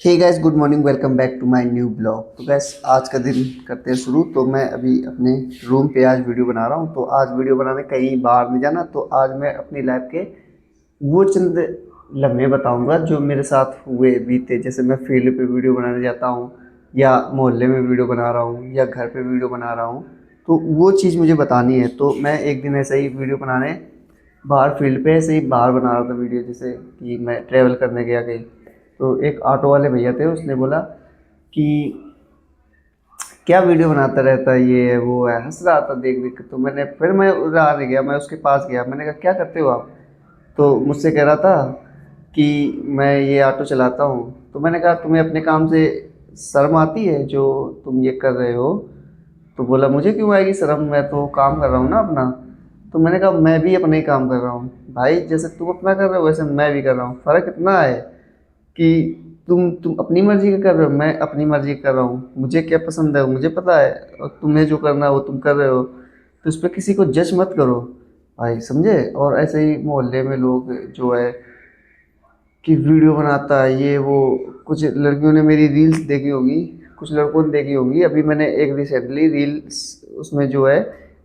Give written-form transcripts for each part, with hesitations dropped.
Hey guys, good morning. Welcome back to my new blog. तो guys आज का दिन करते हैं शुरू। तो मैं अभी अपने रूम पे आज वीडियो बना रहा हूँ। तो आज वीडियो बनाने कहीं बाहर नहीं जाना। तो आज मैं अपनी लाइफ के वो चंद लम्हे बताऊंगा जो मेरे साथ हुए बीते। जैसे मैं फील्ड पे वीडियो बनाने जाता हूँ, या मोहल्ले में वीडियो बना रहा हूँ, या घर पे वीडियो बना रहा हूँ। तो वो चीज़ मुझे बतानी है। तो मैं एक दिन ऐसे ही वीडियो बनाने बाहर फील्ड पे ऐसे ही बाहर बना रहा था वीडियो, जैसे कि मैं ट्रैवल करने गया कहीं। तो एक ऑटो वाले भैया थे, उसने बोला कि क्या वीडियो बनाता रहता है, ये है वो है। हंस रहा था देख देख के। तो मैं उधर नहीं गया, मैं उसके पास गया। मैंने कहा क्या करते हो आप? तो मुझसे कह रहा था कि मैं ये ऑटो चलाता हूँ। तो मैंने कहा तुम्हें अपने काम से शर्म आती है जो तुम ये कर रहे हो? तो बोला मुझे क्यों आएगी शर्म, मैं तो काम कर रहा हूँ ना अपना। तो मैंने कहा मैं भी अपना ही काम कर रहा हूँ भाई, जैसे तुम अपना कर रहे हो वैसे मैं भी कर रहा हूँ। फ़र्क इतना है कि तुम अपनी मर्जी का कर रहे हो, मैं अपनी मर्जी का कर रहा हूँ। मुझे क्या पसंद है वो मुझे पता है, और तुम्हें जो करना है वो तुम कर रहे हो। तो इस पर किसी को जज मत करो भाई, समझे। और ऐसे ही मोहल्ले में लोग जो है कि वीडियो बनाता है ये वो। कुछ लड़कियों ने मेरी रील्स देखी होगी, कुछ लड़कों ने देखी होगी। अभी मैंने एक रिसेंटली रील्स, उसमें जो है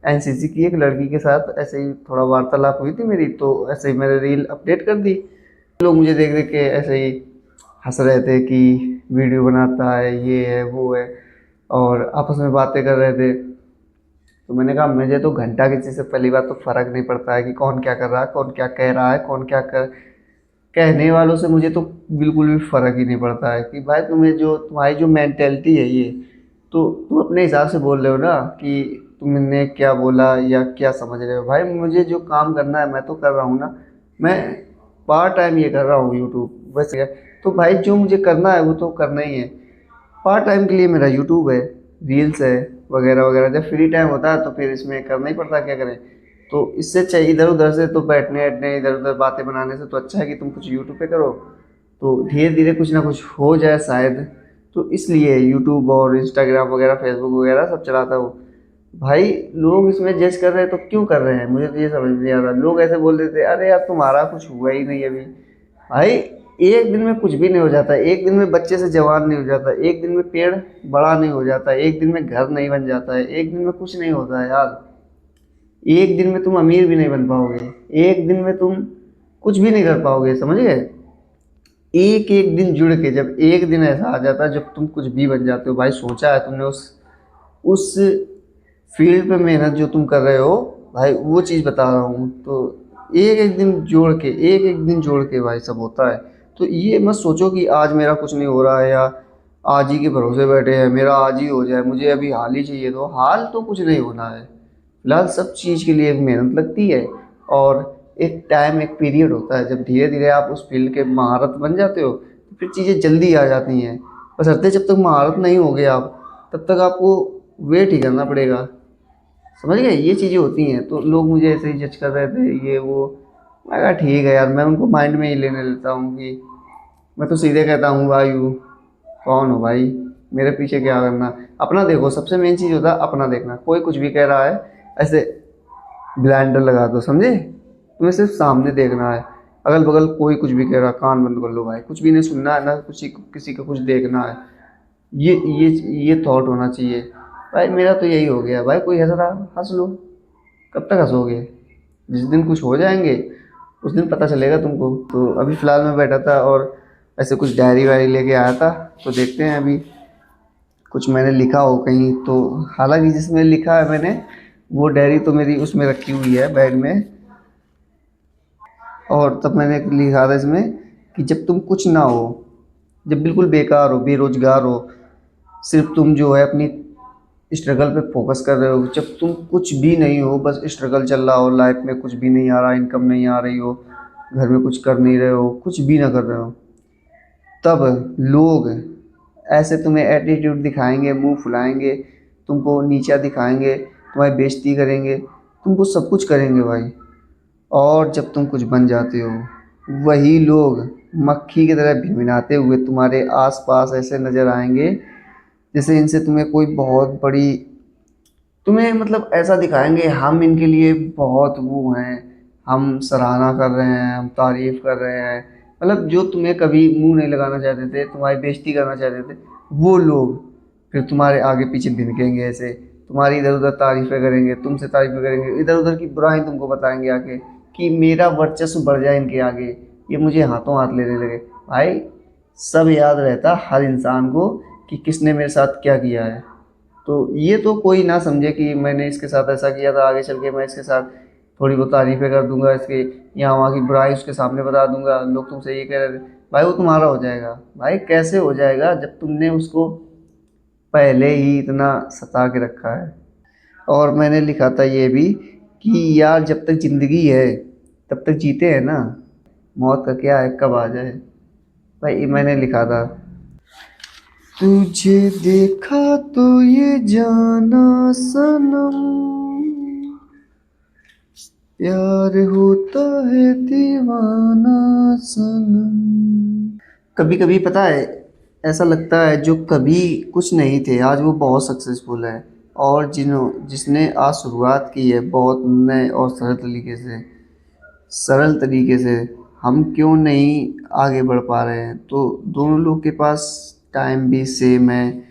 एनसीसी की एक लड़की के साथ ऐसे ही थोड़ा वार्तालाप हुई थी मेरी। तो ऐसे ही मैंने रील अपडेट कर दी। लोग मुझे देख देख के ऐसे ही हंस रहे थे कि वीडियो बनाता है, ये है वो है, और आपस में बातें कर रहे थे। तो मैंने कहा मुझे तो घंटा किसी से पहली बात तो फ़र्क नहीं पड़ता है कि कौन क्या कर रहा है, कौन क्या कह रहा है, कौन क्या कर। कहने वालों से मुझे तो बिल्कुल भी फ़र्क ही नहीं पड़ता है कि भाई तुम्हें जो तुम्हारी जो मेंटेलिटी है ये, तो तुम अपने हिसाब से बोल रहे हो ना कि तुमने क्या बोला या क्या समझ रहे हो। भाई मुझे जो काम करना है मैं तो कर रहा हूँ ना। मैं पार्ट टाइम ये कर रहा हूँ यूट्यूब वैसे। तो भाई जो मुझे करना है वो तो करना ही है। पार्ट टाइम के लिए मेरा यूट्यूब है, रील्स है, वगैरह वगैरह। जब फ्री टाइम होता है तो फिर इसमें करना ही पड़ता है, क्या करें। तो इससे चाहिए इधर उधर से तो बैठने बैठने इधर उधर बातें बनाने से तो अच्छा है कि तुम कुछ यूट्यूब पे करो। तो धीरे धीरे कुछ ना कुछ हो जाए शायद। तो इसलिए यूट्यूब और इंस्टाग्राम वगैरह फेसबुक वगैरह सब चलाता हूँ। भाई लोग इसमें जज कर रहे हैं तो क्यों कर रहे हैं, मुझे तो ये समझ नहीं आ रहा। लोग ऐसे बोल देते हैं अरे यार तुम्हारा कुछ हुआ ही नहीं अभी। भाई एक दिन में कुछ भी नहीं हो जाता, एक दिन में बच्चे से जवान नहीं हो जाता, एक दिन में पेड़ बड़ा नहीं हो जाता, एक दिन में घर नहीं बन जाता है, एक दिन में कुछ नहीं होता है यार। एक दिन में तुम अमीर भी नहीं बन पाओगे, एक दिन में तुम कुछ भी नहीं कर पाओगे, समझ गए। एक एक दिन जुड़ के जब एक दिन ऐसा आ जाता है जब तुम कुछ भी बन जाते हो। भाई सोचा है तुमने उस फील्ड पे मेहनत जो तुम कर रहे हो, भाई वो चीज़ बता रहा हूँ। तो एक एक दिन जोड़ के, एक एक दिन जोड़ के भाई सब होता है। तो ये मत सोचो कि आज मेरा कुछ नहीं हो रहा है, या आज ही के भरोसे बैठे हैं मेरा आज ही हो जाए, मुझे अभी हाल ही चाहिए। तो हाल तो कुछ नहीं होना है। फिलहाल सब चीज़ के लिए मेहनत लगती है, और एक टाइम एक पीरियड होता है जब धीरे धीरे आप उस फील्ड के महारत बन जाते हो तो फिर चीज़ें जल्दी आ जाती हैं। बशर्ते जब तक महारत नहीं होगे आप, तब तक आपको वेट ही करना पड़ेगा, समझ गए। ये चीज़ें होती हैं। तो लोग मुझे ऐसे ही जज कर रहे थे ये वो। मैं कहा ठीक है यार, मैं उनको माइंड में ही लेने लेता हूँ कि मैं तो सीधे कहता हूँ भाई हूँ। कौन हो भाई, मेरे पीछे क्या करना। अपना देखो, सबसे मेन चीज़ होता है अपना देखना। कोई कुछ भी कह रहा है ऐसे ब्लाइंडर लगा दो, समझे। तुम्हें सिर्फ सामने देखना है। अगल बगल कोई कुछ भी कह रहा है कान बंद कर लो भाई, कुछ भी नहीं सुनना है ना, किसी का कुछ देखना है। ये ये ये थॉट होना चाहिए। भाई मेरा तो यही हो गया भाई, कोई हंस रहा हंस लो, कब तक हंसोगे। जिस दिन कुछ हो जाएंगे उस दिन पता चलेगा तुमको। तो अभी फ़िलहाल मैं बैठा था और ऐसे कुछ डायरी वायरी लेके आया था। तो देखते हैं अभी कुछ मैंने लिखा हो कहीं। तो हालांकि जिसमें लिखा है मैंने, वो डायरी तो मेरी उसमें रखी हुई है बैग में। और तब मैंने लिखा था इसमें कि जब तुम कुछ ना हो, जब बिल्कुल बेकार हो, बेरोजगार हो, सिर्फ तुम जो है अपनी स्ट्रगल पे फोकस कर रहे हो, जब तुम कुछ भी नहीं हो, बस स्ट्रगल चल रहा हो, लाइफ में कुछ भी नहीं आ रहा, इनकम नहीं आ रही हो, घर में कुछ कर नहीं रहे हो, कुछ भी ना कर रहे हो, तब लोग ऐसे तुम्हें एटीट्यूड दिखाएंगे, मुंह फुलाएंगे, तुमको नीचा दिखाएंगे, तुम्हारी बेइज्जती करेंगे, तुमको सब कुछ करेंगे भाई। और जब तुम कुछ बन जाते हो, वही लोग मक्खी की तरह भिनभिनाते हुए तुम्हारे आसपास ऐसे नज़र आएंगे जैसे इनसे तुम्हें कोई बहुत बड़ी, तुम्हें मतलब ऐसा दिखाएंगे हम इनके लिए बहुत वो हैं, हम सराहना कर रहे हैं, हम तारीफ़ कर रहे हैं। मतलब जो तुम्हें कभी मुंह नहीं लगाना चाहते थे, तुम्हारी बेइज्जती करना चाहते थे, वो लोग फिर तुम्हारे आगे पीछे भिनकेंगे ऐसे, तुम्हारी इधर उधर तारीफ़ें करेंगे, तुमसे तारीफ़ें करेंगे, इधर उधर की बुराई तुमको बताएंगे आके कि मेरा वर्चस्व बढ़ जाए इनके आगे, ये मुझे हाथों हाथ लेने लगे। भाई सब याद रहता हर इंसान को कि किसने मेरे साथ क्या किया है। तो ये तो कोई ना समझे कि मैंने इसके साथ ऐसा किया था, आगे चल के मैं इसके साथ थोड़ी बहुत तारीफ़ें कर दूंगा इसके, यहाँ वहाँ की बुराई उसके सामने बता दूंगा, लोग तुमसे ये कह रहे थे। भाई वो तुम्हारा हो जाएगा। भाई कैसे हो जाएगा जब तुमने उसको पहले ही इतना सता के रखा है। और मैंने लिखा था ये भी कि यार जब तक ज़िंदगी है तब तक जीते हैं ना, मौत का क्या है कब आ जाए। भाई ये मैंने लिखा था। तुझे देखा तो ये जाना सनम, प्यार होता है दीवाना सनम। कभी कभी पता है ऐसा लगता है जो कभी कुछ नहीं थे आज वो बहुत सक्सेसफुल है, और जिसने आज शुरुआत की है बहुत नए और सरल तरीके से, हम क्यों नहीं आगे बढ़ पा रहे हैं। तो दोनों लोग के पास टाइम भी सेम है।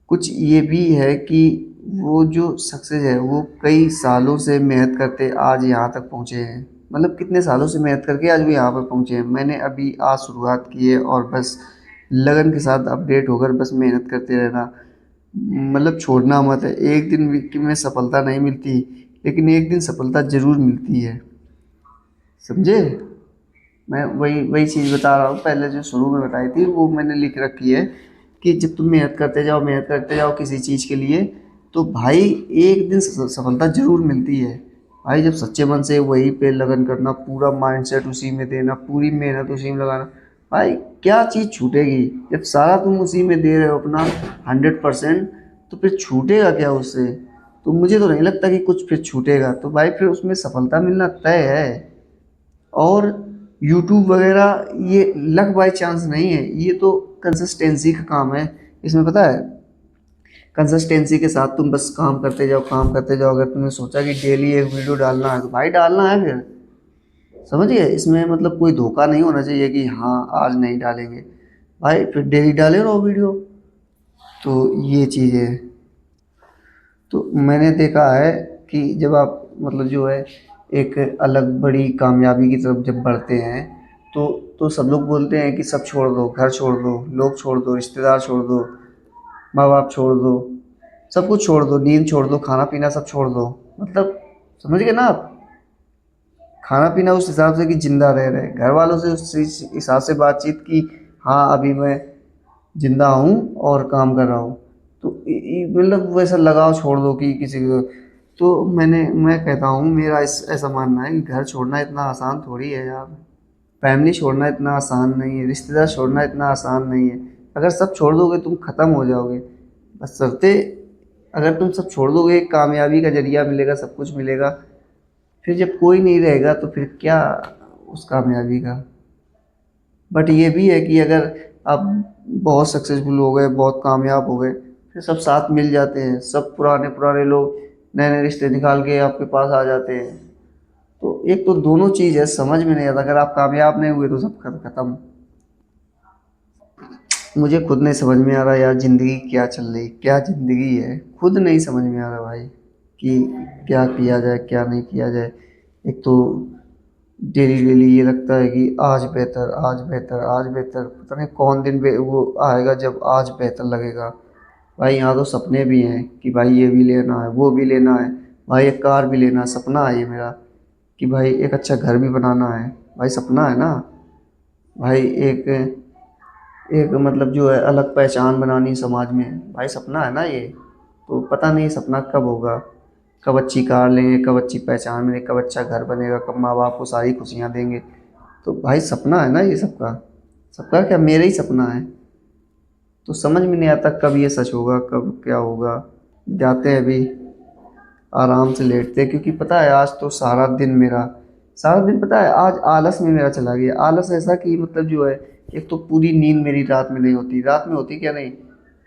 कुछ ये भी है कि वो जो सक्सेस है वो कई सालों से मेहनत करते आज यहाँ तक पहुँचे हैं। मतलब कितने सालों से मेहनत करके आज वो यहाँ पर पहुँचे हैं। मैंने अभी आज शुरुआत की है और बस लगन के साथ अपडेट होकर बस मेहनत करते रहना, मतलब छोड़ना मत है। एक दिन में सफलता नहीं मिलती, लेकिन एक दिन सफलता ज़रूर मिलती है, समझे। मैं वही वही चीज़ बता रहा हूँ, पहले जो शुरू में बताई थी वो मैंने लिख रखी है कि जब तुम मेहनत करते जाओ किसी चीज़ के लिए, तो भाई एक दिन सफलता ज़रूर मिलती है। भाई जब सच्चे मन से वही पे लगन करना, पूरा माइंडसेट उसी में देना, पूरी मेहनत उसी में लगाना, भाई क्या चीज़ छूटेगी। जब सारा तुम उसी में दे रहे हो अपना 100%, तो फिर छूटेगा क्या उससे। तो मुझे तो नहीं लगता कि कुछ फिर छूटेगा, तो भाई फिर उसमें सफलता मिलना तय है। और यूट्यूब वगैरह ये लक बाय चांस नहीं है, ये तो कंसिस्टेंसी का काम है। इसमें पता है कंसिस्टेंसी के साथ तुम बस काम करते जाओ काम करते जाओ। अगर तुमने सोचा कि डेली एक वीडियो डालना है तो भाई डालना है फिर, समझ गए। इसमें मतलब कोई धोखा नहीं होना चाहिए कि हाँ आज नहीं डालेंगे, भाई फिर डेली डाले रहो वीडियो। तो ये चीज़ है। तो मैंने देखा है कि जब आप मतलब जो है एक अलग बड़ी कामयाबी की तरफ जब बढ़ते हैं, तो सब लोग बोलते हैं कि सब छोड़ दो, घर छोड़ दो, लोग छोड़ दो, रिश्तेदार छोड़ दो, माँ बाप छोड़ दो, सब कुछ छोड़ दो, नींद छोड़ दो, खाना पीना सब छोड़ दो। मतलब समझ गए ना आप। खाना पीना उस हिसाब से कि जिंदा रह रहे, घर वालों से उस हिसाब से बातचीत की, हाँ अभी मैं जिंदा हूँ और काम कर रहा हूँ। तो मतलब वैसा लगाव छोड़ दो कि किसी को। तो मैं कहता हूँ मेरा ऐसा मानना है कि घर छोड़ना इतना आसान थोड़ी है यार, फैमिली छोड़ना इतना आसान नहीं है, रिश्तेदार छोड़ना इतना आसान नहीं है। अगर सब छोड़ दोगे तुम ख़त्म हो जाओगे। बस शर्ते, अगर तुम सब छोड़ दोगे कामयाबी का जरिया मिलेगा, सब कुछ मिलेगा, फिर जब कोई नहीं रहेगा तो फिर क्या उस कामयाबी का। बट ये भी है कि अगर आप बहुत सक्सेसफुल हो गए, बहुत कामयाब हो गए, फिर सब साथ मिल जाते हैं, सब पुराने पुराने लोग नए नए रिश्ते निकाल के आपके पास आ जाते हैं। तो एक तो दोनों चीज़ है, समझ में नहीं आता। अगर आप कामयाब नहीं हुए तो सब खत्म। मुझे खुद नहीं समझ में आ रहा यार ज़िंदगी क्या चल रही, क्या ज़िंदगी है, खुद नहीं समझ में आ रहा भाई कि क्या किया जाए क्या नहीं किया जाए। एक तो डेली डेली ये लगता है कि आज बेहतर आज बेहतर आज बेहतर, पता नहीं कौन दिन वो आएगा जब आज बेहतर लगेगा। भाई यहाँ तो सपने भी हैं कि भाई ये भी लेना है वो भी लेना है, भाई एक कार भी लेना है, सपना है ये मेरा। कि भाई एक अच्छा घर भी बनाना है, भाई सपना है ना। भाई एक एक मतलब जो है अलग पहचान बनानी समाज में, भाई सपना है ना ये। तो पता नहीं सपना कब होगा, कब अच्छी कार लेंगे, कब अच्छी पहचान मिलेगी, कब अच्छा घर बनेगा, कब माँ बाप को सारी खुशियाँ देंगे। तो भाई सपना है ना ये सबका, सबका क्या मेरा ही सपना है। तो समझ में नहीं आता कब ये सच होगा कब क्या होगा। जाते हैं अभी आराम से लेटते हैं, क्योंकि पता है आज तो सारा दिन पता है आज आलस में मेरा चला गया। आलस ऐसा कि मतलब जो है, एक तो पूरी नींद मेरी रात में नहीं होती, रात में होती क्या नहीं,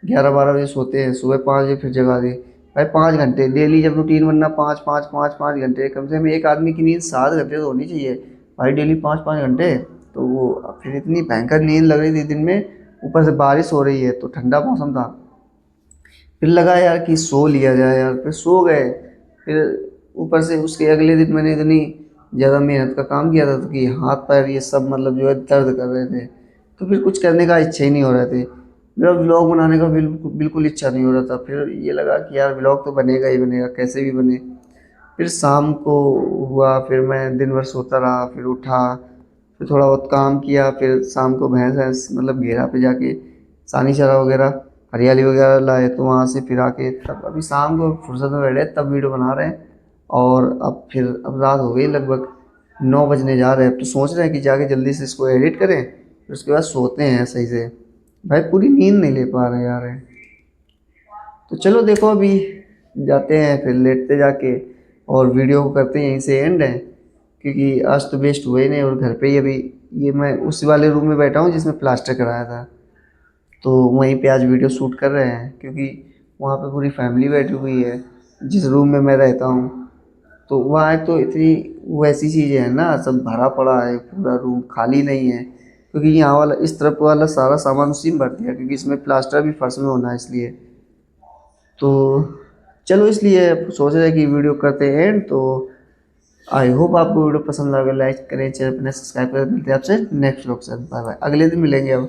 11-12 बजे सोते हैं, सुबह 5 बजे फिर जगा दे। भाई 5 घंटे डेली जब रूटीन बनना, 5-5-5-5 घंटे, कम से कम एक आदमी की नींद 7 घंटे तो होनी चाहिए भाई, डेली 5-5 घंटे। तो वो फिर इतनी भयंकर नींद लग रही थी दिन में, ऊपर से बारिश हो रही है तो ठंडा मौसम था। फिर लगा यार कि सो लिया जाए यार, फिर सो गए। फिर ऊपर से उसके अगले दिन मैंने इतनी ज़्यादा मेहनत का काम किया था तो कि हाथ पैर ये सब मतलब जो है दर्द कर रहे थे, तो फिर कुछ करने का इच्छा ही नहीं हो रहा थे। मेरा व्लॉग बनाने का बिल्कुल बिल्कुल इच्छा नहीं हो रहा था। फिर ये लगा कि यार व्लॉग तो बनेगा ही बनेगा, कैसे भी बने। फिर शाम को हुआ, फिर मैं दिन भर सोता रहा, फिर उठा, फिर थोड़ा बहुत काम किया, फिर शाम को भैंस भैंस मतलब घेरा पे जाके सानी चारा वगैरह हरियाली वगैरह लाए, तो वहाँ से फिर आके तब अभी शाम को फुर्सत में बैठे तब वीडियो बना रहे हैं। और अब रात हो गई, लगभग 9 बजने जा रहे हैं। अब तो सोच रहे हैं कि जाके जल्दी से इसको एडिट करें, फिर उसके बाद सोते हैं सही से। भाई पूरी नींद नहीं ले पा रहे यार। तो चलो देखो अभी जाते हैं, फिर लेटते जाके और वीडियो को करते हैं यहीं से एंड है, क्योंकि आज तो वेस्ट हुए ही नहीं। और घर पे ही अभी ये मैं उसी वाले रूम में बैठा हूँ जिसमें प्लास्टर कराया था, तो वहीं पे आज वीडियो शूट कर रहे हैं, क्योंकि वहाँ पे पूरी फैमिली बैठी हुई है जिस रूम में मैं रहता हूँ। तो वहाँ एक तो इतनी वैसी चीज़ें हैं ना, सब भरा पड़ा है, पूरा रूम खाली नहीं है, क्योंकि यहाँ वाला इस तरफ वाला सारा सामान उसी में भर दिया, क्योंकि इसमें प्लास्टर भी फर्श में होना है इसलिए। तो चलो इसलिए सोच रहे हैं कि वीडियो करते हैं एंड। तो आई होप आपको वीडियो पसंद आएगा, लाइक करें, चैनल पर सब्सक्राइब करें। मिलते हैं आपसे नेक्स्ट व्लॉग से, बाय बाय, अगले दिन मिलेंगे अब।